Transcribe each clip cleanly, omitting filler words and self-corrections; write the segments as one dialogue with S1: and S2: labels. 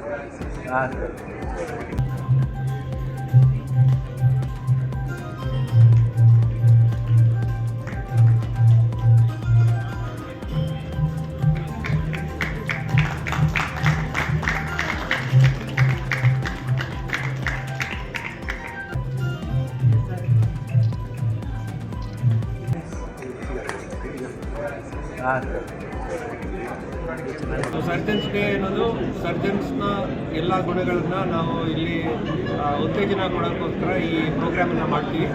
S1: ಹಾಂ ಸರ್. ಹಾಂ sir.
S2: Surgeons day ಅನ್ನೋದು ಸರ್ಜನ್ಸ್ನ ಎಲ್ಲ ಗುಣಗಳನ್ನು ನಾವು ಇಲ್ಲಿ ಉತ್ತೇಜನ ಕೊಡೋಕ್ಕೋಸ್ಕರ ಈ ಪ್ರೋಗ್ರಾಮನ್ನು ಮಾಡ್ತೀವಿ.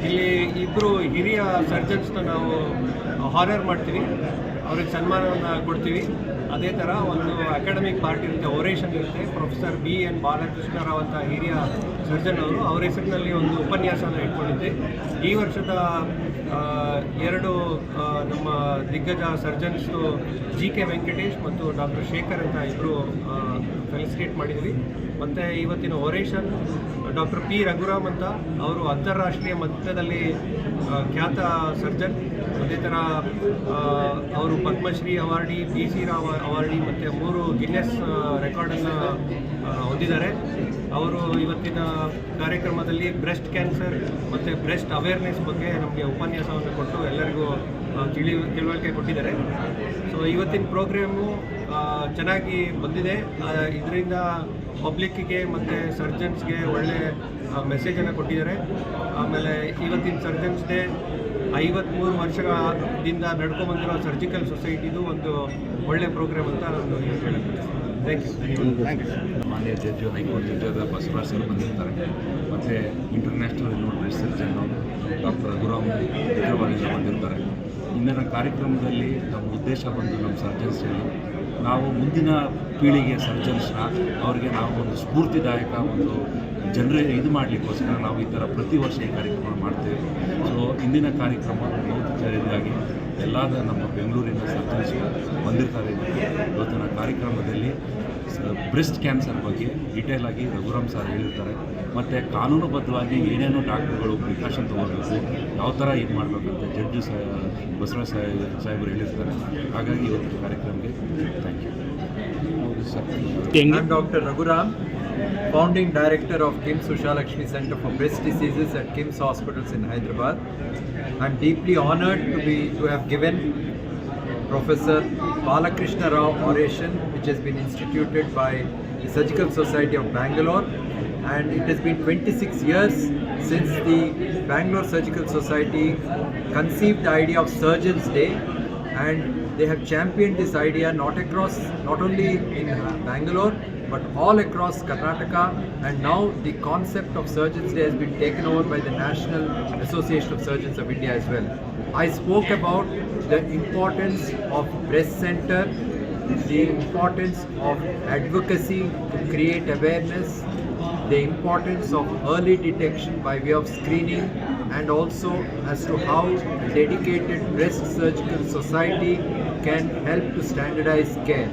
S2: ಇಲ್ಲಿ ಇಬ್ಬರು ಹಿರಿಯ ಸರ್ಜನ್ಸ್ನ ನಾವು ಹಾನರ್ ಮಾಡ್ತೀವಿ, ಅವ್ರಿಗೆ ಸನ್ಮಾನವನ್ನು ಕೊಡ್ತೀವಿ. ಅದೇ ಥರ ಒಂದು ಅಕಾಡೆಮಿಕ್ ಪಾರ್ಟ್ ಇರುತ್ತೆ, ಓರೇಷನ್ ಇರುತ್ತೆ. ಪ್ರೊಫೆಸರ್ BN ಬಾಲಕೃಷ್ಣರಾವ್ ಅಂತ ಹಿರಿಯ ಸರ್ಜನ್ ಅವರು ಅವ್ರ ಹೆಸರಿನಲ್ಲಿ ಒಂದು ಉಪನ್ಯಾಸನ ಇಟ್ಕೊಂಡಿದ್ದೆ. ಈ ವರ್ಷದ ಎರಡು ನಮ್ಮ ದಿಗ್ಗಜ ಸರ್ಜನ್ಸು GK ವೆಂಕಟೇಶ್ ಮತ್ತು ಡಾಕ್ಟರ್ ಶೇಖರ್ ಅಂತ ಇಬ್ಬರು ಫೆಲಿಸಿಟೇಟ್ ಮಾಡಿದ್ವಿ. ಮತ್ತು ಇವತ್ತಿನ ಓರೇಷನ್ ಡಾಕ್ಟರ್ P ರಘುರಾಮ್ ಅಂತ ಅವರು ಅಂತಾರಾಷ್ಟ್ರೀಯ ಮಟ್ಟದಲ್ಲಿ ಖ್ಯಾತ ಸರ್ಜನ್. ಅದೇ ಥರ ಅವರು Padmashri awardee, PC Rao awardee ಮತ್ತು 3 ಗಿನ್ನೆಸ್ ರೆಕಾರ್ಡನ್ನು ಹೊಂದಿದ್ದಾರೆ. ಅವರು ಇವತ್ತಿನ ಕಾರ್ಯಕ್ರಮದಲ್ಲಿ ಬ್ರೆಸ್ಟ್ ಕ್ಯಾನ್ಸರ್ ಮತ್ತು ಬ್ರೆಸ್ಟ್ ಅವೇರ್ನೆಸ್ ಬಗ್ಗೆ ನಮಗೆ ಉಪನ್ಯಾಸವನ್ನು ಕೊಟ್ಟು ಎಲ್ಲರಿಗೂ ತಿಳುವಳಿಕೆ ಕೊಟ್ಟಿದ್ದಾರೆ. ಸೊ ಇವತ್ತಿನ ಪ್ರೋಗ್ರಾಮು ಚೆನ್ನಾಗಿ ಬಂದಿದೆ. ಇದರಿಂದ ಪಬ್ಲಿಕ್ಕಿಗೆ ಮತ್ತು ಸರ್ಜನ್ಸ್ಗೆ ಒಳ್ಳೆ ಮೆಸೇಜನ್ನು ಕೊಟ್ಟಿದ್ದಾರೆ. ಆಮೇಲೆ ಇವತ್ತಿನ ಸರ್ಜನ್ಸ್ ಡೇ 53 ವರ್ಷದಿಂದ ನಡ್ಕೊಂಬಂದಿರೋ ಸರ್ಜಿಕಲ್ ಸೊಸೈಟಿದು ಒಂದು ಒಳ್ಳೆ ಪ್ರೋಗ್ರಾಮ್ ಅಂತ ನಾನು ಹೇಳಕ್ಕೆ. Thank you.
S3: ಮಾನ್ಯ ಜಡ್ಜು ಹೈಕೋರ್ಟ್ ಜಡ್ಜಾದ ಬಸವರಾಜ್ ಸರ್ ಬಂದಿರ್ತಾರೆ. ಮತ್ತು international renowned breast surgeon doctor Raghuram ಹೈದರಾಬಾದಿಂದ ಬಂದಿರ್ತಾರೆ. ಇಂದಿನ ಕಾರ್ಯಕ್ರಮದಲ್ಲಿ ನಮ್ಮ ಉದ್ದೇಶ ಬಂದು ನಮ್ಮ ಸರ್ಜನ್ಸಲ್ಲಿ ನಾವು ಮುಂದಿನ ಪೀಳಿಗೆ ಸರ್ಜನ್ಸ್ನ ಅವರಿಗೆ ನಾವು ಒಂದು ಸ್ಫೂರ್ತಿದಾಯಕ ಒಂದು ಇದು ಮಾಡಲಿಕ್ಕೋಸ್ಕರ ನಾವು ಈ ಥರ ಪ್ರತಿ ವರ್ಷ ಈ ಕಾರ್ಯಕ್ರಮ ಮಾಡ್ತೇವೆ. ಸೊ ಇಂದಿನ ಕಾರ್ಯಕ್ರಮ ಭೌತಿಕವಾಗಿ ಎಲ್ಲಾದ ನಮ್ಮ ಬೆಂಗಳೂರಿನ ಸರ್ಜನ್ಸ್ ಬಂದಿರ್ತಾರೆ. ಇವತ್ತಿನ ಕಾರ್ಯಕ್ರಮದಲ್ಲಿ ಬ್ರೆಸ್ಟ್ ಕ್ಯಾನ್ಸರ್ ಬಗ್ಗೆ ಡೀಟೇಲ್ ಆಗಿ ರಘುರಾಮ್ ಸರ್ ಹೇಳಿರ್ತಾರೆ. ಮತ್ತು ಕಾನೂನುಬದ್ಧವಾಗಿ ಏನೇನೋ ಡಾಕ್ಟರ್ಗಳು ಪ್ರಿಕಾಷನ್ ತೊಗೊಳ್ಬೇಕು, ಯಾವ ಥರ ಇದು ಮಾಡಬೇಕಂತ ಜಡ್ಜು ಬಸವರಾಜ್ ಸಾಹೇಬರು ಹೇಳಿರ್ತಾರೆ. ಹಾಗಾಗಿ ಇವತ್ತು ಕಾರ್ಯಕ್ರಮಕ್ಕೆ thank you.
S4: I'm Dr. Raghuram, founding director of KIMS Ushalakshmi Center for Breast Diseases at KIMS Hospitals in Hyderabad. I'm deeply honored to have given Professor Balakrishna Rao oration, which has been instituted by the Surgical Society of Bangalore, and it has been 26 years since the Bangalore Surgical Society conceived the idea of Surgeons Day, and they have championed this idea not only in Bangalore but all across Karnataka, and now the concept of Surgeons Day has been taken over by the National Association of Surgeons of India as well. I spoke about the importance of breast center, the importance of advocacy to create awareness, the importance of early detection by way of screening, and also as to how a dedicated breast surgical society can help to standardize care.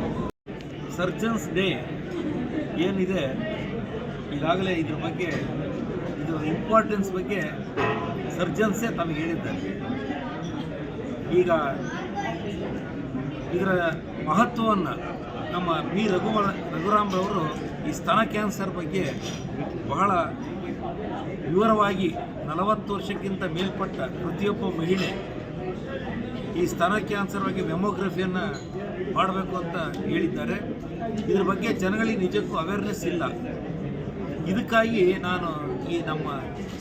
S2: Surgeons day ಏನಿದೆ, ಈಗಾಗಲೇ ಇದ್ರ ಬಗ್ಗೆ ಇದರ importance ಬಗ್ಗೆ ಸರ್ಜನ್ಸೇ ತಮಗೆ ಹೇಳಿದ್ದಾರೆ. ಈಗ ಇದರ ಮಹತ್ವವನ್ನು ನಮ್ಮ ರಘುರಾಮ್ರವರು ಈ ಸ್ತನ ಕ್ಯಾನ್ಸರ್ ಬಗ್ಗೆ ಬಹಳ ವಿವರವಾಗಿ 40 ವರ್ಷಕ್ಕಿಂತ ಮೇಲ್ಪಟ್ಟ ಪ್ರತಿಯೊಬ್ಬ ಮಹಿಳೆ ಈ ಸ್ತನ ಕ್ಯಾನ್ಸರ್ ಬಗ್ಗೆ ಮೆಮೊಗ್ರಫಿಯನ್ನು ಮಾಡಬೇಕು ಅಂತ ಹೇಳಿದ್ದಾರೆ. ಇದ್ರ ಬಗ್ಗೆ ಜನಗಳಿಗೆ ನಿಜಕ್ಕೂ ಅವೇರ್ನೆಸ್ ಇಲ್ಲ. ಇದಕ್ಕಾಗಿ ನಾನು ಈ ನಮ್ಮ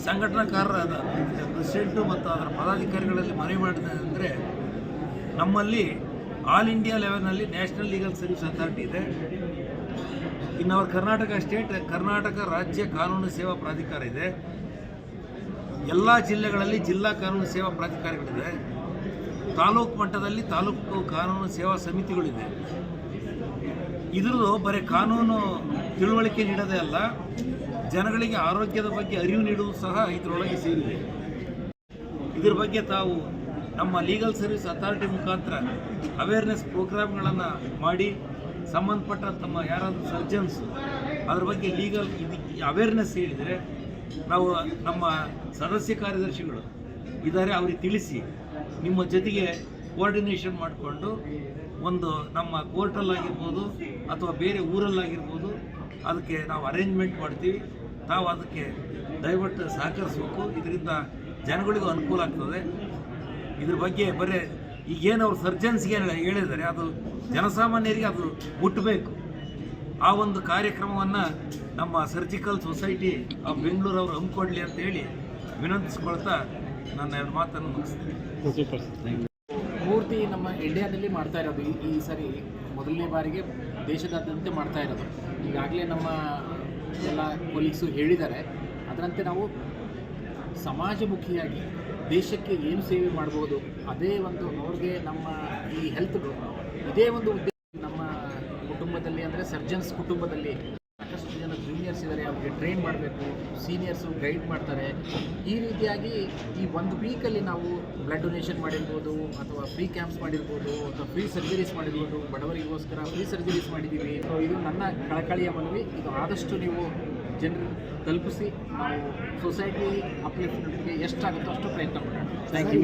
S2: ಸಂಘಟನಾಕಾರರಾದ ಪ್ರೆಸಿಡೆಂಟು ಮತ್ತು ಅದರ ಪದಾಧಿಕಾರಿಗಳಲ್ಲಿ ಮನವಿ ಮಾಡಿದೆ ಅಂದರೆ, ನಮ್ಮಲ್ಲಿ ಆಲ್ ಇಂಡಿಯಾ ಲೆವೆಲ್ನಲ್ಲಿ ನ್ಯಾಷನಲ್ ಲೀಗಲ್ ಸರ್ವಿಸ್ ಅಥಾರಿಟಿ ಇದೆ. ಇನ್ನು ಅವರ ಕರ್ನಾಟಕ ಸ್ಟೇಟ್ ಕರ್ನಾಟಕ ರಾಜ್ಯ ಕಾನೂನು ಸೇವಾ ಪ್ರಾಧಿಕಾರ ಇದೆ. ಎಲ್ಲ ಜಿಲ್ಲೆಗಳಲ್ಲಿ ಜಿಲ್ಲಾ ಕಾನೂನು ಸೇವಾ ಪ್ರಾಧಿಕಾರಗಳಿದೆ. ತಾಲೂಕು ಮಟ್ಟದಲ್ಲಿ ತಾಲೂಕು ಕಾನೂನು ಸೇವಾ ಸಮಿತಿಗಳಿದೆ. ಇದ್ರದ್ದು ಬರೀ ಕಾನೂನು ತಿಳುವಳಿಕೆ ನೀಡೋದೇ ಅಲ್ಲ, ಜನಗಳಿಗೆ ಆರೋಗ್ಯದ ಬಗ್ಗೆ ಅರಿವು ನೀಡುವುದು ಸಹ ಇದರೊಳಗೆ ಸೇರಿದೆ. ಇದ್ರ ಬಗ್ಗೆ ತಾವು ನಮ್ಮ ಲೀಗಲ್ ಸರ್ವಿಸ್ ಅಥಾರಿಟಿ ಮುಖಾಂತರ ಅವೇರ್ನೆಸ್ ಪ್ರೋಗ್ರಾಮ್ಗಳನ್ನು ಮಾಡಿ ಸಂಬಂಧಪಟ್ಟ ತಮ್ಮ ಯಾರಾದರೂ ಸರ್ಜನ್ಸ್ ಅದ್ರ ಬಗ್ಗೆ ಲೀಗಲ್ ಅವೇರ್ನೆಸ್ ಹೇಳಿದರೆ ನಾವು ನಮ್ಮ ಸದಸ್ಯ ಕಾರ್ಯದರ್ಶಿಗಳು ಇದ್ದಾರೆ, ಅವ್ರಿಗೆ ತಿಳಿಸಿ ನಿಮ್ಮ ಜೊತೆಗೆ ಕೋಆರ್ಡಿನೇಷನ್ ಮಾಡಿಕೊಂಡು ಒಂದು ನಮ್ಮ ಕೋರ್ಟಲ್ಲಾಗಿರ್ಬೋದು ಅಥವಾ ಬೇರೆ ಊರಲ್ಲಾಗಿರ್ಬೋದು
S1: ಅದಕ್ಕೆ ನಾವು ಅರೇಂಜ್ಮೆಂಟ್ ಮಾಡ್ತೀವಿ. ತಾವು ಅದಕ್ಕೆ ದಯವಿಟ್ಟು ಸಹಕರಿಸಬೇಕು. ಇದರಿಂದ ಜನಗಳಿಗೂ ಅನುಕೂಲ ಆಗ್ತದೆ. ಇದ್ರ ಬಗ್ಗೆ ಬರೀ ಈಗೇನು ಅವ್ರು ಸರ್ಜನ್ಸ್ಗೆ ಹೇಳಿದ್ದಾರೆ ಅದು ಜನಸಾಮಾನ್ಯರಿಗೆ ಅದು ಮುಟ್ಟಬೇಕು. ಆ ಒಂದು ಕಾರ್ಯಕ್ರಮವನ್ನು ನಮ್ಮ ಸರ್ಜಿಕಲ್ ಸೊಸೈಟಿ ಆಫ್ ಬೆಂಗಳೂರು ಅವರು ಹಮ್ಮಿಕೊಡ್ಲಿ ಅಂತ ಹೇಳಿ ವಿನಂತಿಸ್ಕೊಳ್ತಾ ನನ್ನ ಎರಡು ಮಾತನ್ನು ಮುಗಿಸ್ತೀನಿ.
S5: ಪೂರ್ತಿ ನಮ್ಮ ಇಂಡಿಯಾದಲ್ಲಿ ಮಾಡ್ತಾ ಇರೋದು ಈ ಸರಿ ಮೊದಲನೇ ಬಾರಿಗೆ ದೇಶದಾದ್ಯಂತ ಮಾಡ್ತಾ ಇರೋದು. ಈಗಾಗಲೇ ನಮ್ಮ ಎಲ್ಲ ಕೊಲೀಗ್ಸು ಹೇಳಿದ್ದಾರೆ. ಅದರಂತೆ ನಾವು ಸಮಾಜಮುಖಿಯಾಗಿ ದೇಶಕ್ಕೆ ಏನು ಸೇವೆ ಮಾಡ್ಬೋದು ಅದೇ ಒಂದು ಅವ್ರಿಗೆ ನಮ್ಮ ಈ ಹೆಲ್ತ್ಗಳು ಇದೇ ಒಂದು ಉದ್ದೇಶ. ನಮ್ಮ ಕುಟುಂಬದಲ್ಲಿ ಅಂದರೆ ಸರ್ಜನ್ಸ್ ಕುಟುಂಬದಲ್ಲಿ ಸಾಕಷ್ಟು ಜನ ಜೂನಿಯರ್ಸ್ ಇದ್ದಾರೆ, ಅವ್ರಿಗೆ ಟ್ರೈನ್ ಮಾಡಬೇಕು, ಸೀನಿಯರ್ಸು ಗೈಡ್ ಮಾಡ್ತಾರೆ. ಈ ರೀತಿಯಾಗಿ ಈ ಒಂದು ವೀಕಲ್ಲಿ ನಾವು ಬ್ಲಡ್ ಡೊನೇಷನ್ ಮಾಡಿರ್ಬೋದು ಅಥವಾ ಫ್ರೀ ಕ್ಯಾಂಪ್ಸ್ ಮಾಡಿರ್ಬೋದು ಅಥವಾ ಫ್ರೀ ಸರ್ಜರೀಸ್ ಮಾಡಿರ್ಬೋದು. ಬಡವರಿಗೋಸ್ಕರ ಫ್ರೀ ಸರ್ಜರೀಸ್ ಮಾಡಿದ್ದೀವಿ. ಸೊ ಇದು ನನ್ನ ಕಳಕಳಿಯ ಮನವಿ. ಇದು ಆದಷ್ಟು ನೀವು ಜನರು ತಲುಪಿಸಿ ನಾವು ಸೊಸೈಟಿ ಅಪ್ಲಿಫ್ಟ್ಮೆಂಟ್ಗೆ ಎಷ್ಟಾಗುತ್ತೋ ಅಷ್ಟು ಪ್ರಯತ್ನ ಮಾಡೋಣ. Thank you.